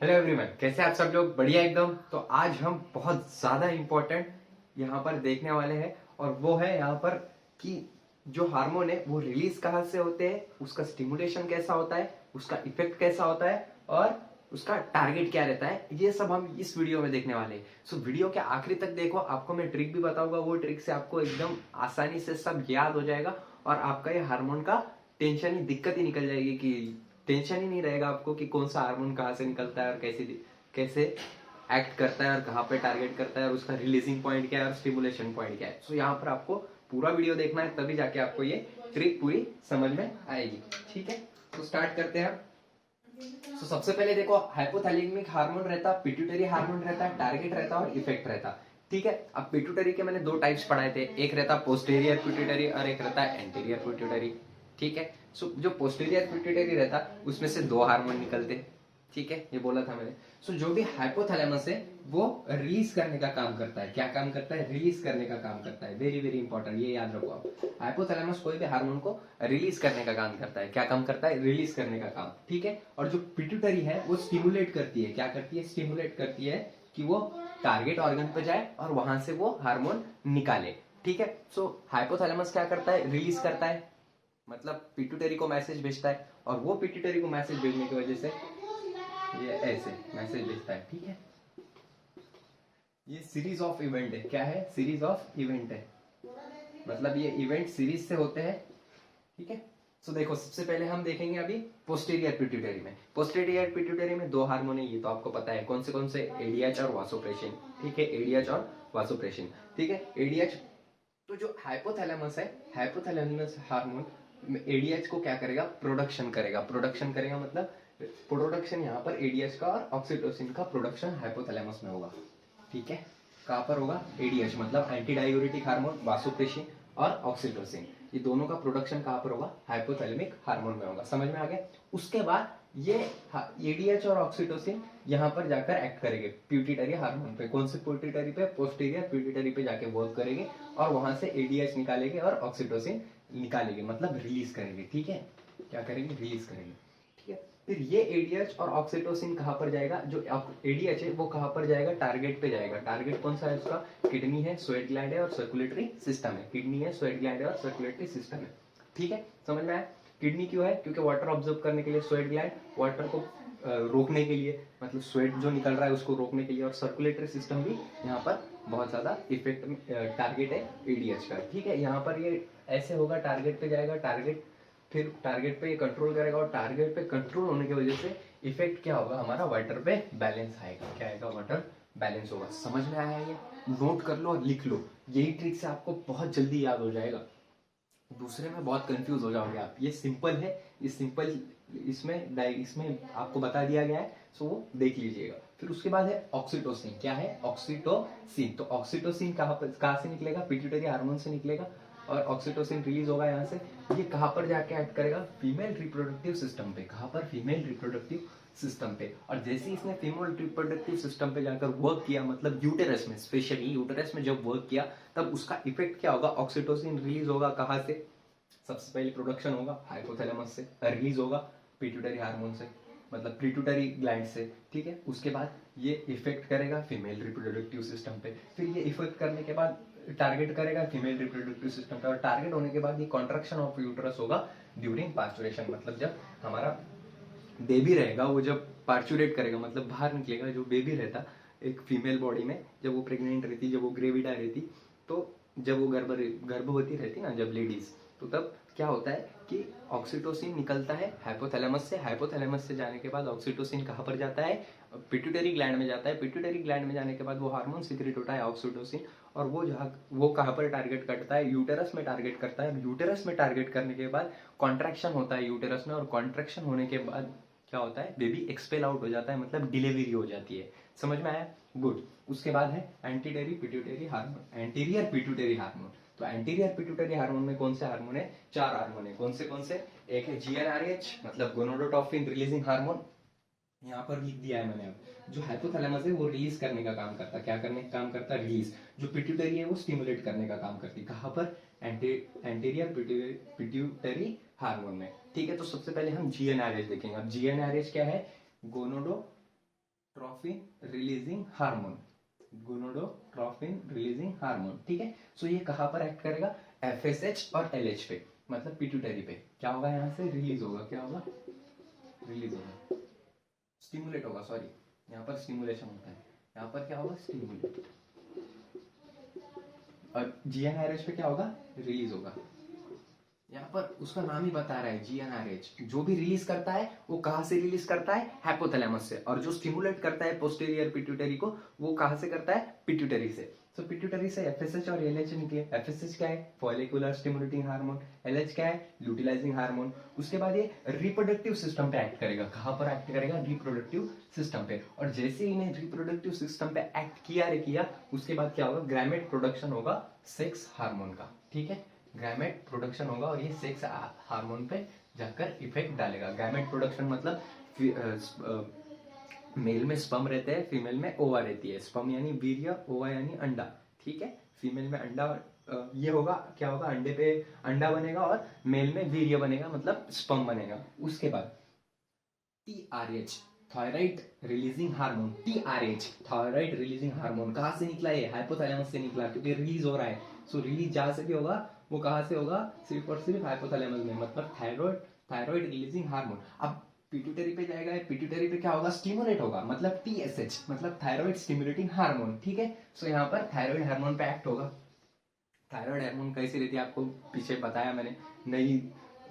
Hello everyone, कैसे आप सब लोग? बढ़िया एकदम। तो आज हम बहुत ज्यादा इम्पोर्टेंट यहाँ पर देखने वाले हैं और वो है यहाँ पर कि जो हार्मोन है वो रिलीज कहाँ से होते हैं, उसका स्टिमुलेशन कैसा होता है, उसका इफेक्ट कैसा होता है और उसका टारगेट क्या रहता है। ये सब हम इस वीडियो में देखने वाले हैं। सो वीडियो के आखिरी तक देखो, आपको मैं ट्रिक भी बताऊंगा। वो ट्रिक से आपको एकदम आसानी से सब याद हो जाएगा और आपका ये हार्मोन का टेंशन ही, दिक्कत ही निकल जाएगी कि टेंशन ही नहीं रहेगा आपको कि कौन सा हार्मोन कहाँ से निकलता है और कैसे कैसे एक्ट करता है और कहाँ पे टारगेट करता है और उसका रिलीजिंग पॉइंट क्या है और स्टिमुलेशन पॉइंट क्या है। सो यहाँ पर आपको पूरा वीडियो देखना है, तभी जाके आपको ये ट्रिक पूरी समझ में आएगी। ठीक है, तो स्टार्ट करते हैं। तो सबसे पहले देखो, हाइपोथैलेमिक हार्मोन रहता, पिट्यूटरी हार्मोन रहता, टारगेट रहता और इफेक्ट रहता। ठीक है, अब पिट्यूटरी के मैंने दो टाइप्स पढ़ाए थे, एक रहता पोस्टेरियर पिट्यूटरी और एक रहता एंटीरियर पिट्यूटरी। ठीक है, सो जो पोस्टेरियर पिट्यूटरी रहता उसमें से दो हार्मोन निकलते। ठीक है, ये बोला था मैंने। सो जो भी हाइपोथैलेमस है वो रिलीज करने का काम करता है। क्या काम करता है? रिलीज करने का काम करता है। वेरी वेरी इंपॉर्टेंट, ये याद रखो आप। हाइपोथैलेमस कोई भी हार्मोन को रिलीज करने का काम करता है। क्या काम करता है? रिलीज करने का काम। ठीक है, और जो पिट्यूटरी है वो स्टिमुलेट करती है। क्या करती है? स्टिमुलेट करती है कि वो टारगेट ऑर्गन पे जाए और वहां से वो हार्मोन निकाले। ठीक है, सो हाइपोथैलेमस क्या करता है? रिलीज करता है, मतलब पिट्यूटरी को मैसेज भेजता है और वो पिट्यूटरी को मैसेज भेजने की वजह से ये ऐसे मैसेज भेजता है। ठीक है, ये सीरीज ऑफ इवेंट है। क्या है? सीरीज ऑफ इवेंट है, मतलब ये इवेंट सीरीज से होते हैं। ठीक है, सो देखो, सबसे पहले हम देखेंगे अभी पोस्टीरियर पिट्यूटरी में। पोस्टीरियर पिट्यूटरी में दो हार्मोन है, ये तो आपको पता है। कौन से? एडीएच और वासोप्रेसिन। ठीक है, एडीएच और वासोप्रेसिन। ठीक है, एडीएच। तो जो हाइपोथैलेमस है, हाइपोथैलेमस हार्मोन एडीएच को क्या करेगा? प्रोडक्शन करेगा। प्रोडक्शन करेगा मतलब प्रोडक्शन यहाँ पर एडीएच का और ऑक्सीटोसिन का प्रोडक्शन हाइपोथैलेमस में होगा। ठीक है, कहाँ पर होगा? एडीएच मतलब एंटी डायूरेटिक हार्मोन, वासोप्रेसिन और ऑक्सीटोसिन, ये दोनों का प्रोडक्शन कहाँ पर होगा? हाइपोथैलेमिक हार्मोन में होगा। समझ में आ गया? उसके बाद ये एडीएच और ऑक्सीटोसिन यहाँ पर जाकर एक्ट करेंगे प्यूटिटरी हार्मोन पे। कौन से प्यूटिटरी पे? पोस्टीरियर प्यूटिटरी पे जाके वर्क करेंगे और वहां से एडीएच निकालेंगे और ऑक्सीटोसिन निकालेंगे, मतलब रिलीज करेंगे। ठीक है, क्या करेंगे? रिलीज करेंगे। ठीक है, फिर ये एडीएच और ऑक्सीटोसिन कहाँ पर जाएगा? जो एडीएच है वो कहाँ पर जाएगा? टारगेट पे जाएगा। टारगेट कौन सा है उसका? किडनी है, स्वेट ग्लैंड है और सर्कुलेटरी सिस्टम है। किडनी है, स्वेट ग्लैंड है और सर्कुलेटरी सिस्टम है। ठीक है, समझ में आया? किडनी क्यों है? क्योंकि वाटर ऑब्जर्व करने के लिए, स्वेट ग्लैंड वाटर को रोकने के लिए, मतलब स्वेट जो निकल रहा है उसको रोकने के लिए, और सर्कुलेटरी सिस्टम भी यहाँ पर बहुत ज्यादा इफेक्ट टारगेट है एडीएच का। ठीक है, यहाँ पर ये ऐसे होगा, टारगेट पे जाएगा, टारगेट फिर टारगेट पे ये कंट्रोल करेगा और टारगेट पे कंट्रोल होने की वजह से इफेक्ट क्या होगा? हमारा वाटर पे बैलेंस आएगा। क्या आएगा? वाटर बैलेंस होगा। समझ में आया? ये नोट कर लो और लिख लो, यही ट्रिक से आपको बहुत जल्दी याद हो जाएगा। दूसरे में बहुत कंफ्यूज हो जाओगे आप। ये सिंपल है, ये सिंपल इसमें आपको बता दिया गया है, सो वो देख लीजिएगा। फिर उसके बाद है ऑक्सीटोसिन। क्या है? ऑक्सीटोसिन। तो ऑक्सीटोसिन कहाँ से निकलेगा? पिट्यूटरी हार्मोन से निकलेगा और ऑक्सीटोसिन रिलीज होगा यहाँ से। ये कहाँ पर जाके एक्ट करेगा? फीमेल रिप्रोडक्टिव सिस्टम पे। कहाँ पर? फीमेल रिप्रोडक्टिव सिस्टम पे। और जैसे इसने फीमेल रिप्रोडक्टिव सिस्टम पे जाकर वर्क किया, मतलब यूटेरस में, स्पेशली यूटेरस में जब वर्क किया, तब उसका इफेक्ट क्या होगा? ऑक्सीटोसिन रिलीज होगा। कहाँ से? सबसे पहले प्रोडक्शन होगा हाइपोथैलेमस से, रिलीज होगा पिट्यूटरी हार्मोन से, मतलब पिट्यूटरी ग्लैंड से। ठीक है, उसके बाद ये इफेक्ट करेगा फीमेल रिप्रोडक्टिव सिस्टम पे। फिर ये इफेक्ट करने के बाद टारगेट करेगा फीमेल रिप्रोडक्टिव सिस्टम पे, और टारगेट होने के बाद ये कॉन्ट्रैक्शन ऑफ यूटरस होगा ड्यूरिंग पार्चुरेशन, मतलब जब हमारा बेबी रहेगा, वो जब पार्चुरेट करेगा, मतलब बाहर निकलेगा, जो बेबी रहता एक फीमेल बॉडी में, जब वो प्रेग्नेंट रहती, जब वो ग्रेविडा रहती, तो जब वो गर्भवती रहती ना, जब लेडीज, तो तब क्या होता है कि ऑक्सीटोसिन निकलता है हाइपोथैलेमस से। हाइपोथैलेमस से जाने के बाद ऑक्सीटोसिन कहाँ पर जाता है? पिट्यूटरी ग्लैंड में जाता है। पिट्यूटरी ग्लैंड में जाने के बाद वो हार्मोन सीक्रेट होता है ऑक्सीटोसिन, और वो कहाँ पर टारगेट करता है? यूटेरस में टारगेट करता है। यूटेरस में टारगेट करने के बाद कॉन्ट्रैक्शन होता है यूटेरस में, और कॉन्ट्रैक्शन होने के बाद क्या होता है? बेबी एक्सपेल आउट हो जाता है, मतलब डिलीवरी हो जाती है। समझ में आया? गुड। उसके बाद है anterior pituitary hormone. Anterior pituitary hormone, तो एंटीरियर पिट्यूटरी हार्मोन में कौन से हार्मोन है? चार हार्मोन है। कौन से? एक है जीएनआरएच, मतलब गोनाडोट्रोपिन रिलीजिंग हार्मोन, यहाँ पर लिख दिया है मैंने। अब जो हाइपोथैलेमस है वो रिलीज करने का काम करता है। क्या करने का काम करता है? रिलीज। जो पिट्यूटरी है वो स्टिमुलेट करने का काम करती है। कहाँ पर? एंटीरियर पिट्यूटरी हार्मोन में। ठीक है, तो सबसे पहले हम जीएनआरएच देखेंगे। अब जीएनआरएच क्या है? गोनोडो gonadotropin releasing hormone, gonadotropin releasing hormone, ठीक है। सो ये कहाँ पर एक्ट करेगा, एफएसएच और एलएच पे, मतलब पिट्यूटरी पे। क्या होगा, यहाँ से रिलीज होगा, क्या होगा, रिलीज होगा, स्टिमुलेट होगा, सॉरी यहाँ पर स्टिमुलेशन होता है, यहाँ पर क्या होगा, स्टिमुलेट। और जीएनआरएच पे क्या होगा, रिलीज होगा। यहाँ पर उसका नाम ही बता रहा है, जीएनआरएच। जो भी रिलीज करता है वो कहाँ से रिलीज करता है, हाइपोथैलेमस से। और जो स्टिमुलेट करता है पोस्टीरियर पिट्यूटरी को, वो कहाँ से करता है, पिट्यूटरी से। तो पिट्यूटरी से एफएसएच और एलएच निकले। एफएसएच क्या है, फॉलिकुलर स्टिमुलेटिंग हार्मोन। एलएच क्या है, ल्यूटिलाइजिंग हार्मोन। उसके बाद ये रिप्रोडक्टिव सिस्टम पे एक्ट करेगा। कहाँ पर एक्ट करेगा, रिप्रोडक्टिव सिस्टम पे। और जैसे ही इन्हें रिप्रोडक्टिव सिस्टम पे एक्ट किया, उसके बाद क्या होगा, ग्रैमेट प्रोडक्शन होगा सेक्स हार्मोन का, ठीक है। गैमेट प्रोडक्शन होगा और ये सेक्स हार्मोन पे जाकर इफेक्ट डालेगा। गैमेट प्रोडक्शन मतलब मेल में स्पर्म रहते हैं, फीमेल में ओवा रहती है। स्पर्म यानी वीर्य, ओवा यानी अंडा, ठीक है। फीमेल में अंडा, ये होगा, क्या होगा, अंडे पे अंडा बनेगा और मेल में वीर्य बनेगा, मतलब स्पर्म बनेगा। उसके बाद TRH, thyroid releasing hormone. TRH, thyroid releasing hormone कहाँ से निकला, है हाइपोथैलेमस से निकला, क्योंकि रिलीज हो रहा है। सो रिलीज जहां से भी होगा वो कहाँ से होगा, सिर्फ और सिर्फ हाइपोथैलेमस में, मतलब थायराइड रिलीजिंग हार्मोन। अब पिट्यूटरी पे जाएगा, पिट्यूटरी पे क्या होगा, स्टिमुलेट होगा, मतलब टीएसएच, मतलब थायराइड स्टिमुलेटिंग हार्मोन, ठीक है। सो यहाँ पर थायराइड हार्मोन पे एक्ट होगा। थायराइड हार्मोन कैसी रहती है आपको पीछे बताया मैंने, नहीं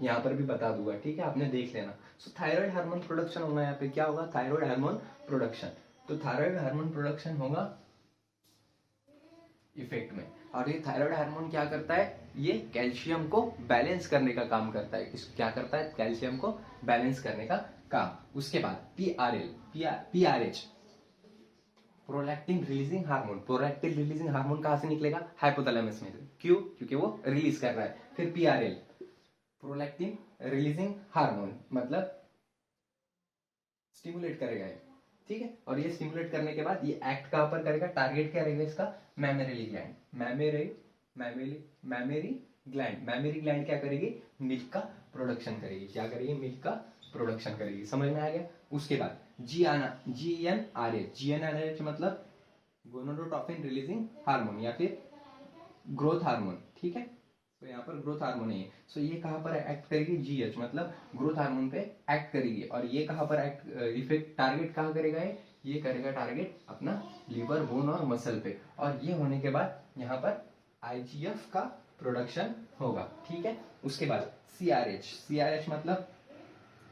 यहाँ पर भी बता दूंगा, ठीक है, आपने देख लेना। सो थायराइड हार्मोन प्रोडक्शन होगा, यहाँ पे क्या होगा, थायराइड हार्मोन प्रोडक्शन। तो थायराइड हार्मोन प्रोडक्शन होगा इफेक्ट में। और ये थायराइड हार्मोन क्या करता है, ये कैल्शियम को बैलेंस करने का काम करता है। क्या करता है, कैल्शियम को बैलेंस करने का काम। उसके बाद PRH, prolactin releasing hormone. Prolactin releasing hormone कहां से निकलेगा, हाइपोथैलेमस में से। क्यों, क्योंकि वो रिलीज कर रहा है। फिर पीआरएल, प्रोलैक्टिन रिलीजिंग हार्मोन, मतलब स्टिमुलेट करेगा ये, ठीक है। और ये स्टिमुलेट करने के बाद ये एक्ट कहां पर करेगा, टारगेट क्या रहेगा इसका, मैमेरी ग्लैंड। मैमेरी ग्लैंड क्या करेगी, मिल्क का प्रोडक्शन करेगी। क्या करेगी, मिल्क का प्रोडक्शन करेगी। समझ में आ गया। उसके बाद जीएनआरएच मतलब गोनाडोट्रोपिन रिलीजिंग हार्मोन या फिर ग्रोथ हार्मोन, ठीक है। तो यहाँ पर ग्रोथ हार्मोन है। सो ये कहाँ पर एक्ट करेगी, जीएच मतलब ग्रोथ हार्मोन पे एक्ट करेगी। और ये कहाँ पर एक्ट इफेक्ट, टारगेट कहाँ करेगा, ये करेगा टारगेट अपना लीवर, बोन और मसल पे। और ये होने के बाद यहाँ पर आईजीएफ का प्रोडक्शन होगा, ठीक है। उसके बाद सीआरएच मतलब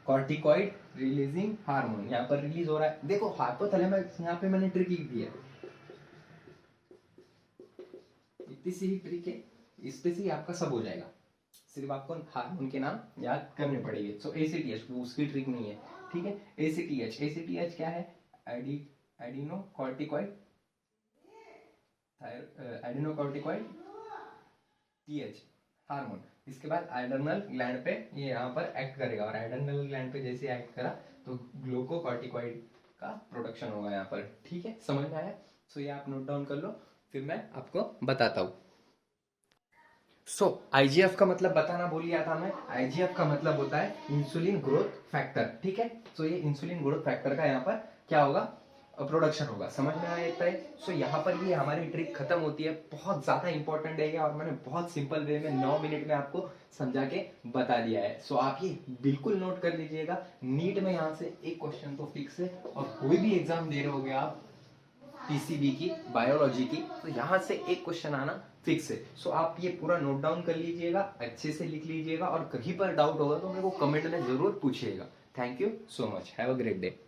कॉर्टिकॉइड रिलीजिंग हार्मोन। यहाँ पर रिलीज हो रहा है, देखो हाइपोथैलेमस, यहाँ पे मैंने ट्रिक लिख दी है, इतनी सी ही ट्रिक है, इस पे से आपका सब हो जाएगा। सिर्फ आपको हार्मोन के नाम याद करने पड़ेंगे। सो एसीटीएच, वो उसकी ट्रिक नहीं है, ठीक है। एसीटीएच क्या है, एडिनोकॉर्टिकॉइड टीएच हार्मोन। इसके बाद एड्रेनल ग्लैंड पे ये यहाँ पर एक्ट करेगा। और एड्रेनल ग्लैंड पे जैसे एक्ट करा तो ग्लूकोकॉर्टिकॉइड का प्रोडक्शन होगा यहाँ पर, ठीक है। समझ में आया। सो ये आप नोट डाउन कर लो, फिर मैं आपको बताता हूँ। सो आईजीएफ का मतलब बताना भूल गया था मैं। आईजीएफ का मतलब होता है इंसुलिन ग्रोथ फैक्टर, ठीक है। सो ये इंसुलिन ग्रोथ फैक्टर का यहाँ पर क्या होगा, प्रोडक्शन होगा। समझ में आया इतना ही। सो यहाँ पर ये हमारी ट्रिक खत्म होती है। बहुत ज्यादा इंपॉर्टेंट है ये, और मैंने बहुत सिंपल वे में 9 मिनट में आपको समझा के बता दिया है। सो आप ये बिल्कुल नोट कर लीजिएगा। नीट में यहाँ से एक क्वेश्चन तो फिक्स है, और कोई भी एग्जाम दे रहे होगे आप पीसीबी की, बायोलॉजी की, तो यहाँ से एक क्वेश्चन आना फिक्स है। सो आप ये पूरा नोट डाउन कर लीजिएगा, अच्छे से लिख लीजिएगा, और कहीं पर डाउट होगा तो मेरे को कमेंट में जरूर पूछिएगा। Thank you so much, have a great day.